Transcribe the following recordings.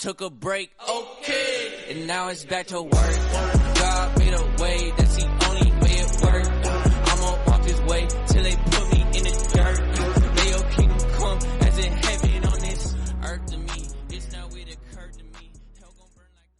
took a break, okay, and now it's back to work. God made a way, that's the only way it works. I'ma walk this way till they put me in the dirt. May your kingdom come as in heaven on this earth to me. It's not what it occurred to me. Hell gon' burn like dirt.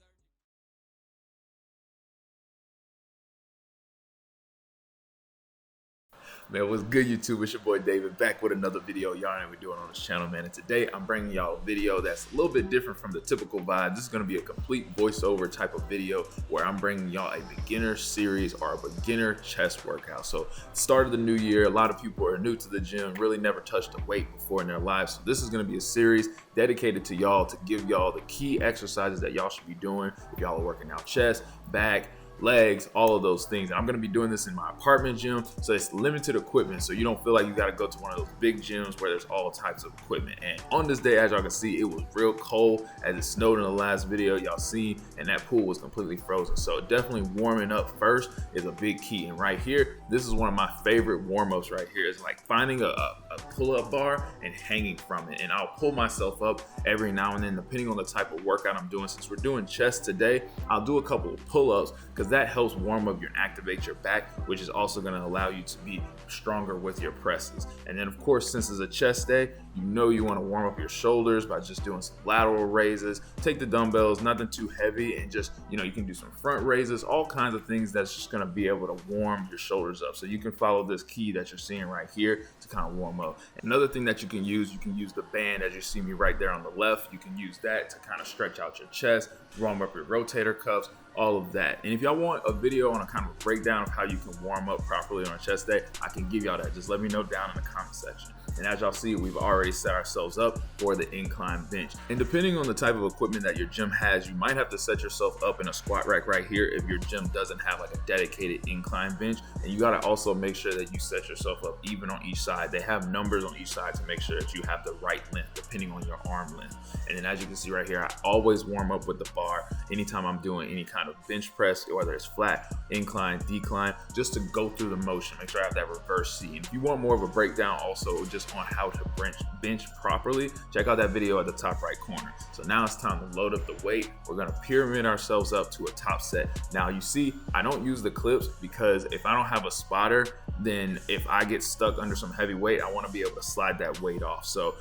Man, what's good, YouTube? It's your boy David, back with another video y'all ain't been doing on this channel, man. And today I'm bringing y'all a video that's a little bit different from the typical vibe. This is going to be a complete voiceover type of video where I'm bringing y'all a beginner series or a beginner chest workout. So, start of the new year, a lot of people are new to the gym, really never touched a weight before in their lives. So this is going to be a series dedicated to y'all to give y'all the key exercises that y'all should be doing if y'all are working out chest, back, legs, all of those things. And I'm going to be doing this in my apartment gym, so it's limited equipment, so you don't feel like you got to go to one of those big gyms where there's all types of equipment. And on this day, as y'all can see, it was real cold as it snowed in the last video y'all seen, and that pool was completely frozen. So definitely warming up first is a big key. And right here, this is one of my favorite warm-ups right here. It's like finding a pull-up bar and hanging from it. And I'll pull myself up every now and then depending on the type of workout I'm doing. Since we're doing chest today, I'll do a couple of pull-ups because that helps warm up and activate your back, which is also going to allow you to be stronger with your presses. And then of course, since it's a chest day, you know you want to warm up your shoulders by just doing some lateral raises. Take the dumbbells, nothing too heavy, and just, you know, you can do some front raises, all kinds of things that's just going to be able to warm your shoulders up. So you can follow this key that you're seeing right here to kind of warm up. Another thing that you can use the band, as you see me right there on the left. You can use that to kind of stretch out your chest, warm up your rotator cuffs, all of that. And if y'all want a video on a kind of a breakdown of how you can warm up properly on a chest day, I can give y'all that. Just let me know down in the comment section. And as y'all see, we've already set ourselves up for the incline bench. And depending on the type of equipment that your gym has, you might have to set yourself up in a squat rack right here if your gym doesn't have like a dedicated incline bench. And you gotta also make sure that you set yourself up even on each side. They have numbers on each side to make sure that you have the right length depending on your arm length. And then as you can see right here, I always warm up with the bar anytime I'm doing any kind of bench press, whether it's flat, incline, decline, just to go through the motion, make sure I have that reverse C. And if you want more of a breakdown also just on how to bench properly, check out that video at the top right corner. So now it's time to load up the weight. We're gonna pyramid ourselves up to a top set. Now you see, I don't use the clips because if I don't have a spotter, then if I get stuck under some heavy weight, I wanna be able to slide that weight off. So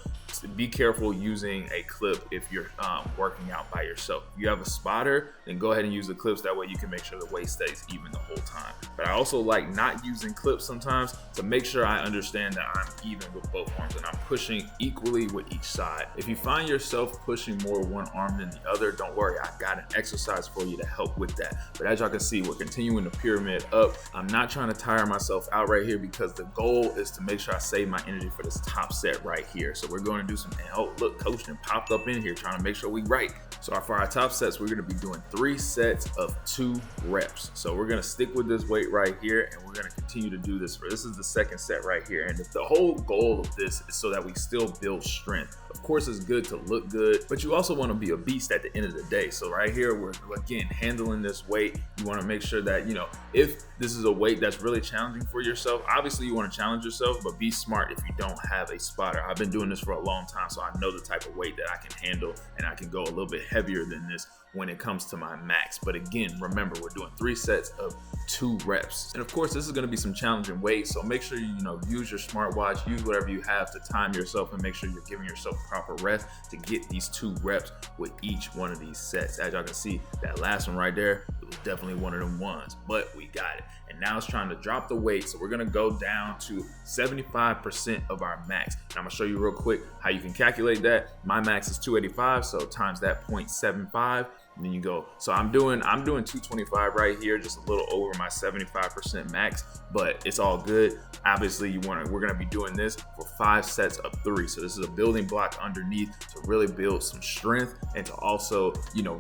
be careful using a clip if you're working out by yourself. If you have a spotter, then go ahead and use the clips. That way you can make sure the weight stays even the whole time. But I also like not using clips sometimes to make sure I understand that I'm even with both arms and I'm pushing equally with each side. If you find yourself pushing more one arm than the other, don't worry, I got an exercise for you to help with that. But as y'all can see, we're continuing to pyramid up. I'm not trying to tire myself out right here because the goal is to make sure I save my energy for this top set right here. So we're going to do some, oh look, coach done popped up in here trying to make sure we right. So for our top sets, we're going to be doing 3 sets of 2 reps. So we're going to stick with this weight right here, and we're going to continue to do this. This is the second set right here. And the whole goal of this is so that we still build strength. Of course, it's good to look good, but you also want to be a beast at the end of the day. So right here, we're again handling this weight. You want to make sure that, you know, if this is a weight that's really challenging for yourself, obviously you want to challenge yourself, but be smart if you don't have a spotter. I've been doing this for a long time, so I know the type of weight that I can handle, and I can go a little bit heavier than this when it comes to my max. But again, remember, we're doing 3 sets of 2 reps. And of course, this is going to be some challenging weight, so make sure you use your smartwatch, use whatever you have to time yourself, and make sure you're giving yourself proper rest to get these 2 reps with each one of these sets. As y'all can see, that last one right there, it was definitely one of them ones, but we got it. And now it's trying to drop the weight, so we're gonna go down to 75% of our max. And I'm gonna show you real quick how you can calculate that. My max is 285, so times that 0.75. And then you go, so I'm doing 225 right here, just a little over my 75% max, but it's all good. Obviously we're gonna be doing this for 5 sets of 3. So this is a building block underneath to really build some strength and to also,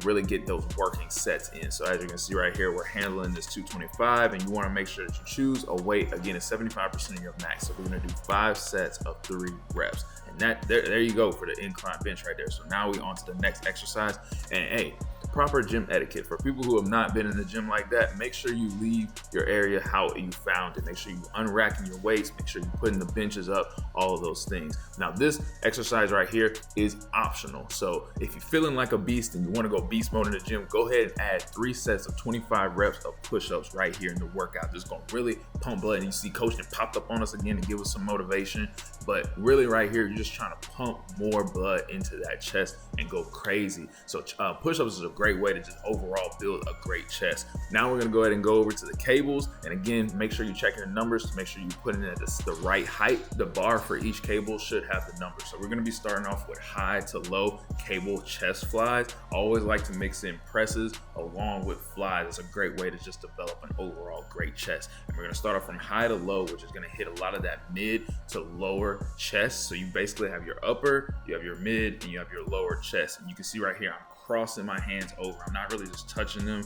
really get those working sets in. So as you can see right here, we're handling this 225, and you wanna make sure that you choose a weight, again, it's 75% of your max. So we're gonna do 5 sets of 3 reps. And that there you go for the incline bench right there. So now we on to the next exercise. And hey, proper gym etiquette. For people who have not been in the gym like that, make sure you leave your area how you found it. Make sure you unracking your weights, make sure you're putting the benches up, all of those things. Now this exercise right here is optional. So if you're feeling like a beast and you want to go beast mode in the gym, go ahead and add 3 sets of 25 reps of push-ups right here in the workout. This is going to really pump blood. And you see Coach popped up on us again to give us some motivation, but really right here, you're just trying to pump more blood into that chest and go crazy. So push-ups is a great way to just overall build a great chest. Now we're going to go ahead and go over to the cables. And again, make sure you're checking the numbers to make sure you're putting it at the right height. The bar for each cable should have the numbers. So we're going to be starting off with high to low cable chest flies. I always like to mix in presses along with flies. It's a great way to just develop an overall great chest. And we're going to start off from high to low, which is going to hit a lot of that mid to lower chest. So you basically have your upper, you have your mid, and you have your lower chest. And you can see right here, I'm crossing my hands over. I'm not really just touching them,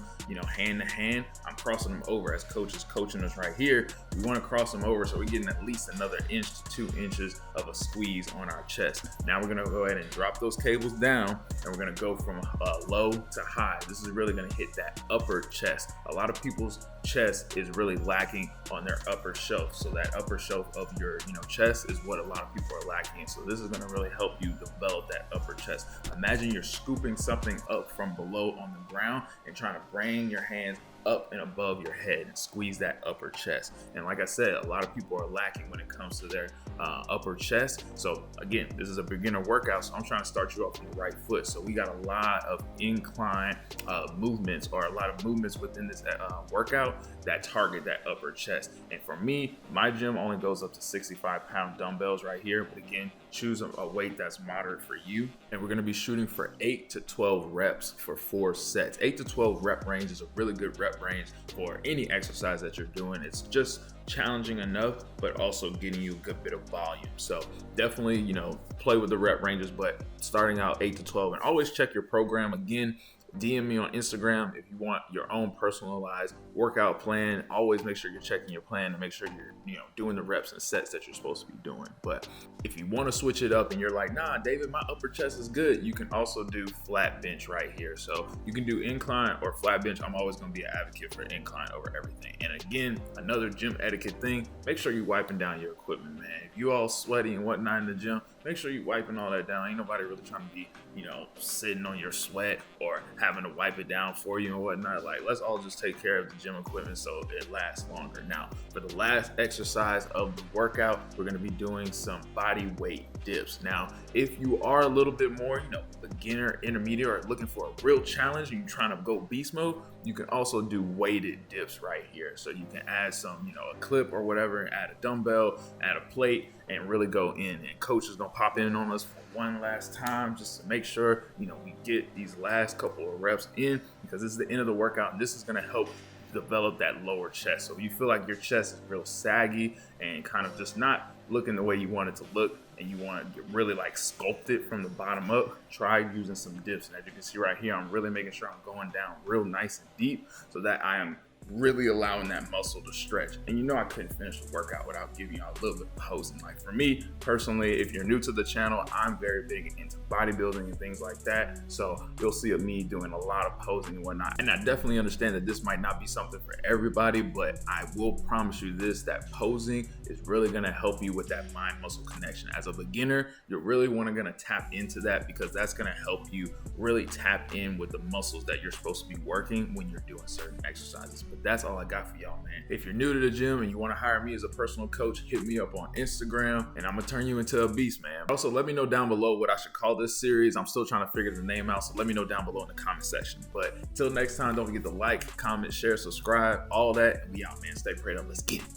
hand to hand. I'm crossing them over as coach is coaching us right here. We want to cross them over so we're getting at least another 1 to 2 inches of a squeeze on our chest. Now we're going to go ahead and drop those cables down, and we're going to go from low to high. This is really going to hit that upper chest. A lot of people's chest is really lacking on their upper shelf. So that upper shelf of your chest is what a lot of people are lacking in. So this is going to really help you develop that upper chest. Imagine you're scooping something up from below on the ground and trying to bring your hands up and above your head and squeeze that upper chest. And like I said, a lot of people are lacking when it comes to their upper chest. So again, this is a beginner workout, so I'm trying to start you off on the right foot. So we got a lot of incline movements, or a lot of movements within this workout that target that upper chest. And for me, my gym only goes up to 65-pound dumbbells right here. But again, choose a weight that's moderate for you. And we're going to be shooting for 8 to 12 reps for 4 sets. 8 to 12 rep range is a really good rep range for any exercise that you're doing. It's just challenging enough, but also getting you a good bit of volume. So definitely, play with the rep ranges, but starting out 8 to 12, and always check your program. Again, DM me on Instagram if you want your own personalized workout plan. Always make sure you're checking your plan to make sure you're doing the reps and sets that you're supposed to be doing. But if you want to switch it up and you're like, nah, David, my upper chest is good, you can also do flat bench right here. So you can do incline or flat bench. I'm always going to be an advocate for incline over everything. And again, another gym etiquette thing, make sure you're wiping down your equipment, man. If you all sweaty and whatnot in the gym, make sure you're wiping all that down. Ain't nobody really trying to be, sitting on your sweat or having to wipe it down for you and whatnot. Like, let's all just take care of the gym equipment so it lasts longer. Now, for the last exercise of the workout, we're going to be doing some body weight dips. Now, if you are a little bit more, beginner, intermediate, or looking for a real challenge and you're trying to go beast mode, you can also do weighted dips right here. So you can add some, a clip or whatever, and add a dumbbell, add a plate, and really go in. And coach is going to pop in on us for one last time just to make sure, we get these last couple of reps in, because this is the end of the workout, and this is going to help develop that lower chest. So if you feel like your chest is real saggy and kind of just not looking the way you want it to look, and you want to really sculpt it from the bottom up, try using some dips. And as you can see right here, I'm really making sure I'm going down real nice and deep so that I am really allowing that muscle to stretch. And I couldn't finish the workout without giving y'all a little bit of posing. Like for me personally, if you're new to the channel, I'm very big into bodybuilding and things like that. So you'll see me doing a lot of posing and whatnot. And I definitely understand that this might not be something for everybody, but I will promise you this, that posing is really gonna help you with that mind muscle connection. As a beginner, you're really gonna tap into that, because that's gonna help you really tap in with the muscles that you're supposed to be working when you're doing certain exercises. But that's all I got for y'all, man. If you're new to the gym and you want to hire me as a personal coach, hit me up on Instagram and I'm gonna turn you into a beast, man. Also, let me know down below what I should call this series. I'm still trying to figure the name out, so let me know down below in the comment section. But until next time, don't forget to like, comment, share, subscribe, all that. And we out, man. Stay prayed up. Let's get it.